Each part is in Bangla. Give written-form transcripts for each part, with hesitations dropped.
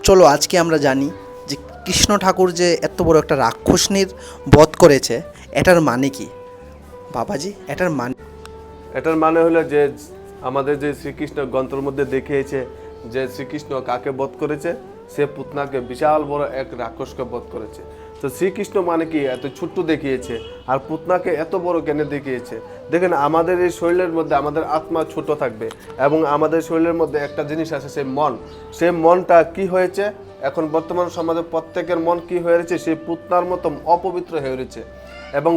চলো আজকে আমরা জানি যে কৃষ্ণ ঠাকুর যে এত বড় একটা রাক্ষসনীর বধ করেছে, এটার মানে কি বাবাজি? এটার মানে হলো যে আমাদের যে শ্রীকৃষ্ণ গ্রন্থের মধ্যে দেখিয়েছে যে শ্রীকৃষ্ণ কাকে বধ করেছে, সে পুতনাকে বিশাল বড় এক রাক্ষসকে বধ করেছে। তো শ্রীকৃষ্ণ মানে কি এত ছোট্ট দেখিয়েছে, আর পুতনাকে এত বড় কেন দেখিয়েছে? দেখেন, আমাদের এই শরীরের মধ্যে আমাদের আত্মা ছোট থাকবে, এবং আমাদের শরীরের মধ্যে একটা জিনিস আছে, সেই মন। সেই মনটা কি হয়েছে এখন বর্তমান সমাজে? প্রত্যেকের মন কি হয়ে রয়েছে? সেই পুতনার মতো অপবিত্র হয়ে রয়েছে, এবং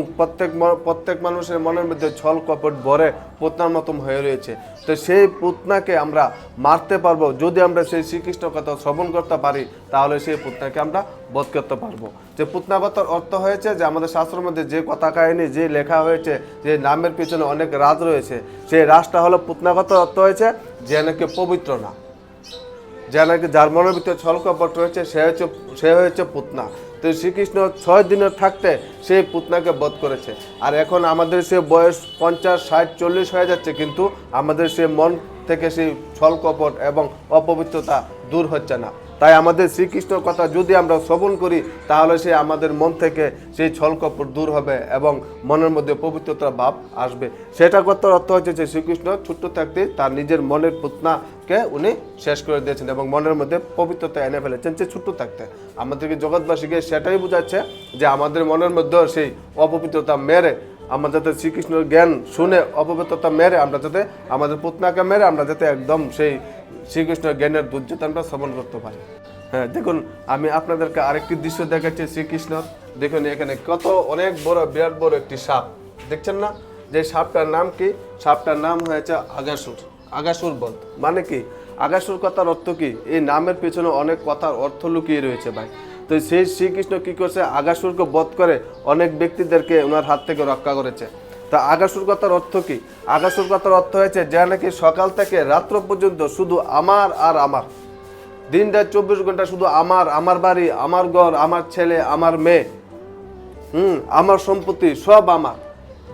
প্রত্যেক মানুষের মনের মধ্যে ছল কপট ভরে পুতনার মতন হয়ে রয়েছে। তো সেই পুতনাকে আমরা মারতে পারবো যদি আমরা সেই শ্রীকৃষ্ণ কথা শ্রবণ করতে পারি, তাহলে সেই পুতনাকে আমরা বধ করতে পারবো। যে পুতনাগতার অর্থ হয়েছে যে আমাদের শাস্ত্রের মধ্যে যে কথা কাহিনী যে লেখা হয়েছে, যে নামের পিছনে অনেক রাজ রয়েছে, সেই রাজটা হলো পুতনাগত অর্থ হয়েছে যে নাকি পবিত্র না, যে নাকি যার মনের ভিতরে ছল কপট রয়েছে, সে হয়েছে পুতনা। তো শ্রীকৃষ্ণ 6 দিনের থাকতে সেই পুতনাকে বধ করেছে। আর এখন আমাদের সে বয়স 50, 60, 40 হয়ে যাচ্ছে, কিন্তু আমাদের সে মন থেকে সেই ছল কপট এবং অপবিত্রতা দূর হচ্ছে না। তাই আমাদের শ্রীকৃষ্ণর কথা যদি আমরা শ্রবণ করি, তাহলে সে আমাদের মন থেকে সেই ছল কপট দূর হবে এবং মনের মধ্যে পবিত্রতার ভাব আসবে। সেটা কথার অর্থ হচ্ছে যে শ্রীকৃষ্ণ ছোট্ট থাকতে তার নিজের মনের পুতনাকে উনি শেষ করে দিয়েছেন এবং মনের মধ্যে পবিত্রতা এনে ফেলেছেন সে ছোট্ট থাকতে। আমাদেরকে জগৎবাসীকে সেটাই বোঝাচ্ছে যে আমাদের মনের মধ্যেও সেই অপবিত্রতা মেরে আমরা যাতে শ্রীকৃষ্ণের জ্ঞান শুনে অপবিত্রতা মেরে আমরা যাতে আমাদের পুতনাকে মেরে আমরা যাতে একদম সেই শ্রীকৃষ্ণের জ্ঞানের দুর্যতা আমরা শ্রবণ করতে পারি। হ্যাঁ, দেখুন আমি আপনাদেরকে আরেকটি দৃশ্য দেখাচ্ছি শ্রীকৃষ্ণর। দেখুন এখানে কত অনেক বড়, বিরাট বড় একটি সাপ দেখছেন না? যে সাপটার নাম কি? সাপটার নাম হয়েছে আগাসুর। আগাসুর বধ মানে কি? আগাসুর কথার অর্থ কি? এই নামের পেছনে অনেক কথার অর্থ লুকিয়ে রয়েছে ভাই। তো সেই শ্রীকৃষ্ণ কি করছে? আগাসুরকে বধ করে অনেক ব্যক্তিদেরকে ওনার হাত থেকে রক্ষা করেছে। তা আগাসুর কথার অর্থ কি? আগাসুর কথার অর্থ হয়েছে যে নাকি সকাল থেকে রাত্র পর্যন্ত শুধু আমার আর আমার, দিন রাত 24 ঘন্টা শুধু আমার বাড়ি, আমার ঘর, আমার ছেলে, আমার মেয়ে, আমার সম্পত্তি সব আমার।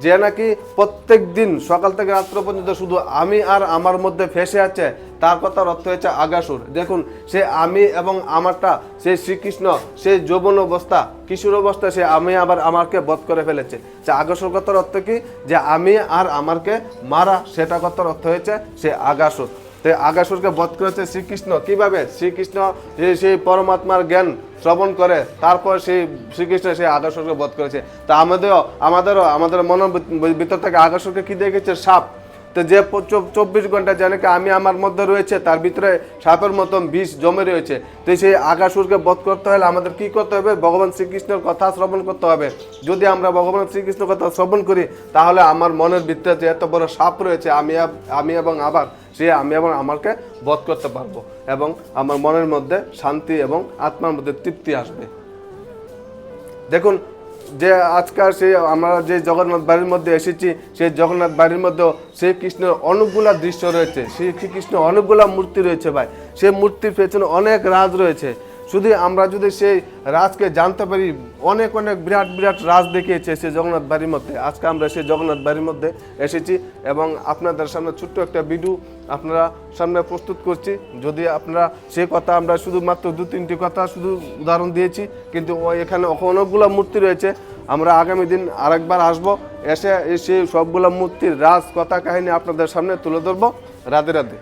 যে নাকি প্রত্যেক দিন সকাল থেকে রাত্র পর্যন্ত শুধু আমি আর আমার মধ্যে ফেসে আছে, তার কথার অর্থ হচ্ছে আগাসুর। দেখুন সে আমি এবং আমারটা, সেই শ্রীকৃষ্ণ সেই যৌবন অবস্থা, কিশোর অবস্থা, সে আমি আবার আমারকে বধ করে ফেলেছে। সে আগাসুর কথার অর্থ কি? যে আমি আর আমারকে মারা, সেটা কথার অর্থ হয়েছে সে আগাসুর। তো আগাসুরকে বধ করেছে শ্রীকৃষ্ণ কিভাবে? শ্রীকৃষ্ণ সেই পরমাত্মার জ্ঞান শ্রবণ করে তারপর সেই শ্রীকৃষ্ণ সেই আগাসুরকে বধ করেছে। তা আমাদের মনের ভিতর থেকে আগাসুরকে কি দেখেছে? সাপ। তো যে 24 ঘন্টা জানে কি আমি আমার মধ্যে রয়েছে, তার ভিতরে সাপের মতন বিষ জমে রয়েছে। তো সেই আগাসুরকে বধ করতে হলে আমাদের কি করতে হবে? ভগবান শ্রীকৃষ্ণের কথা শ্রবণ করতে হবে। যদি আমরা ভগবান শ্রীকৃষ্ণের কথা শ্রবণ করি, তাহলে আমার মনের ভিতরে যে এত বড় সাপ রয়েছে আমি এবং আবার সে আমি এবং আমাকে বধ করতে পারবো, এবং আমার মনের মধ্যে শান্তি এবং আত্মার মধ্যে তৃপ্তি আসবে। দেখুন যে আজকাল সেই আমরা যে জগন্নাথ বাড়ির মধ্যে এসেছি, সেই জগন্নাথ বাড়ির মধ্যেও শ্রীকৃষ্ণের অনেকগুলা দৃশ্য রয়েছে, শ্রীকৃষ্ণ অনেকগুলা মূর্তি রয়েছে ভাই। সেই মূর্তির পেছনে অনেক রাজ রয়েছে। শুধু আমরা যদি সেই রাজকে জানতে পারি, অনেক বিরাট বিরাট রাজ দেখিয়েছে সেই জগন্নাথ বাড়ির মধ্যে। আজকে আমরা সেই জগন্নাথ বাড়ির মধ্যে এসেছি এবং আপনাদের সামনে ছোট্ট একটা ভিডিও আপনারা সামনে প্রস্তুত করছি। যদি আপনারা সেই কথা আমরা শুধুমাত্র 2-3টি কথা শুধু উদাহরণ দিয়েছি, কিন্তু এখানে অনেকগুলো মূর্তি রয়েছে। আমরা আগামী দিন আরেকবার আসবো, এসে সেই সবগুলো মূর্তির রাজ কথা কাহিনী আপনাদের সামনে তুলে ধরবো। রাধে রাধে।